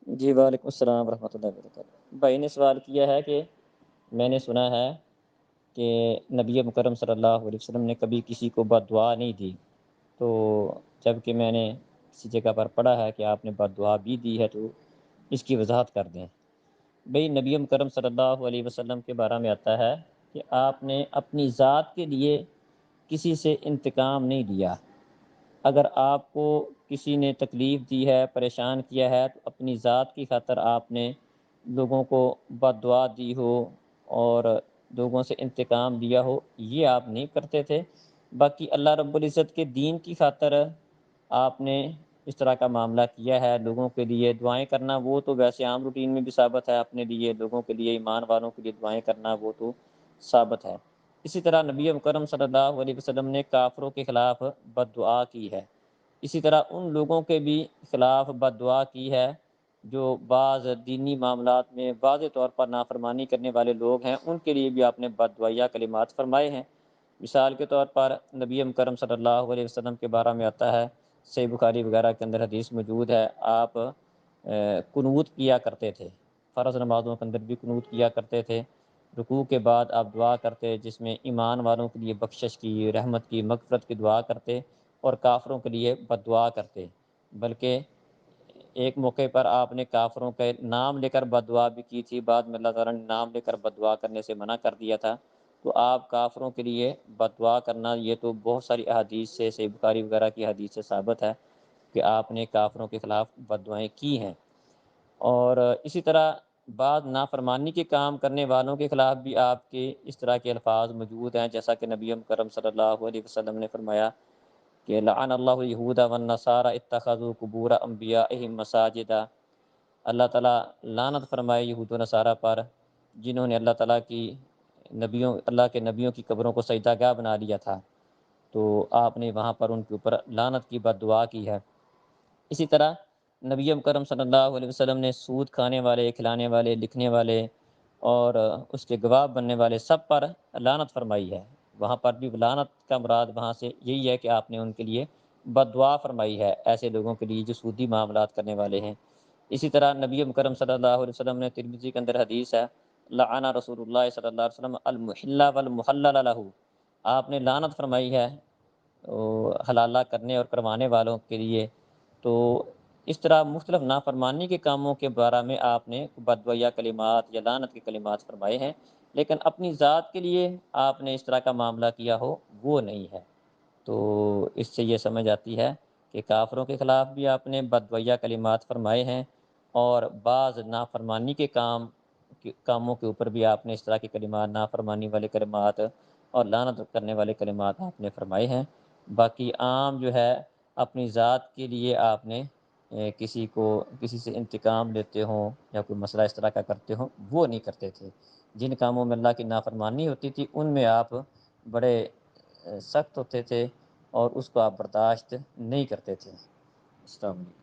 جی وعلیکم السلام ورحمۃ اللہ وبرکاتہ۔ بھائی نے سوال کیا ہے کہ میں نے سنا ہے کہ نبی مکرم صلی اللہ علیہ وسلم نے کبھی کسی کو بد دعا نہیں دی، تو جب کہ میں نے کسی جگہ پر پڑھا ہے کہ آپ نے بد دعا بھی دی ہے، تو اس کی وضاحت کر دیں۔ بھئی نبی مکرم صلی اللہ علیہ وسلم کے بارے میں آتا ہے کہ آپ نے اپنی ذات کے لیے کسی سے انتقام نہیں لیا۔ اگر آپ کو کسی نے تکلیف دی ہے، پریشان کیا ہے، تو اپنی ذات کی خاطر آپ نے لوگوں کو بد دعا دی ہو اور لوگوں سے انتقام لیا ہو، یہ آپ نہیں کرتے تھے۔ باقی اللہ رب العزت کے دین کی خاطر آپ نے اس طرح کا معاملہ کیا ہے، لوگوں کے لیے دعائیں کرنا، وہ تو ویسے عام روٹین میں بھی ثابت ہے، اپنے لیے، لوگوں کے لیے، ایمان والوں کے لیے دعائیں کرنا وہ تو ثابت ہے۔ اسی طرح نبی مکرم صلی اللہ علیہ وسلم نے کافروں کے خلاف بد دعا کی ہے۔ اسی طرح ان لوگوں کے بھی خلاف بد دعا کی ہے جو بعض دینی معاملات میں واضح طور پر نافرمانی کرنے والے لوگ ہیں، ان کے لیے بھی آپ نے بد دعائیہ کلمات فرمائے ہیں۔ مثال کے طور پر نبی مکرم صلی اللہ علیہ وسلم کے بارے میں آتا ہے، صحیح بخاری وغیرہ کے اندر حدیث موجود ہے، آپ قنوت کیا کرتے تھے، فرض نمازوں کے اندر بھی قنوت کیا کرتے تھے۔ رکوع کے بعد آپ دعا کرتے جس میں ایمان والوں کے لیے بخشش کی، رحمت کی، مغفرت کی دعا کرتے، اور کافروں کے لیے بد دعا کرتے۔ بلکہ ایک موقع پر آپ نے کافروں کے نام لے کر بد دعا بھی کی تھی، بعد میں اللہ تعالیٰ نے نام لے کر بد دعا کرنے سے منع کر دیا تھا۔ تو آپ کافروں کے لیے بد دعا کرنا، یہ تو بہت ساری احادیث سے، صحیح بخاری وغیرہ کی حدیث سے ثابت ہے کہ آپ نے کافروں کے خلاف بد دعائیں کی ہیں۔ اور اسی طرح بعض نافرمانی کے کام کرنے والوں کے خلاف بھی آپ کے اس طرح کے الفاظ موجود ہیں، جیسا کہ نبی کرم صلی اللہ علیہ وسلم نے فرمایا کہ لعن اللہ الہود والنصارى اتخذوا قبور انبیائہم مساجدا۔ اللہ تعالیٰ لعنت فرمائے یہود و نصارہ پر، جنہوں نے اللہ کے نبیوں کی قبروں کو سجدہ گاہ بنا لیا تھا، تو آپ نے وہاں پر ان کے اوپر لعنت کی بد دعا کی ہے۔ اسی طرح نبی کرم صلی اللہ علیہ وسلم نے سود کھانے والے، کھلانے والے، لکھنے والے اور اس کے گواہ بننے والے سب پر لعنت فرمائی ہے۔ وہاں پر بھی لعنت کا مراد وہاں سے یہی ہے کہ آپ نے ان کے لیے بد دعا فرمائی ہے، ایسے لوگوں کے لیے جو سودی معاملات کرنے والے ہیں۔ اسی طرح نبی مکرم صلی اللہ علیہ وسلم نے، ترمذی کے اندر حدیث ہے، لعن رسول اللہ صلی اللہ علیہ وسلم المحل والمحلل له، آپ نے لعنت فرمائی ہے حلالہ کرنے اور کروانے والوں کے لیے۔ تو اس طرح مختلف نافرمانی کے کاموں کے بارے میں آپ نے بدویہ کلمات یا لعنت کے کلمات فرمائے ہیں، لیکن اپنی ذات کے لیے آپ نے اس طرح کا معاملہ کیا ہو وہ نہیں ہے۔ تو اس سے یہ سمجھ آتی ہے کہ کافروں کے خلاف بھی آپ نے بدویہ کلمات فرمائے ہیں، اور بعض نافرمانی کے کاموں کے اوپر بھی آپ نے اس طرح کے کلمات، نافرمانی والے کلمات اور لعنت کرنے والے کلمات آپ نے فرمائے ہیں۔ باقی عام جو ہے اپنی ذات کے لیے آپ نے کسی سے انتقام لیتے ہوں یا کوئی مسئلہ اس طرح کا کرتے ہوں وہ نہیں کرتے تھے۔ جن کاموں میں اللہ کی نافرمانی ہوتی تھی ان میں آپ بڑے سخت ہوتے تھے اور اس کو آپ برداشت نہیں کرتے تھے۔ السلام علیکم۔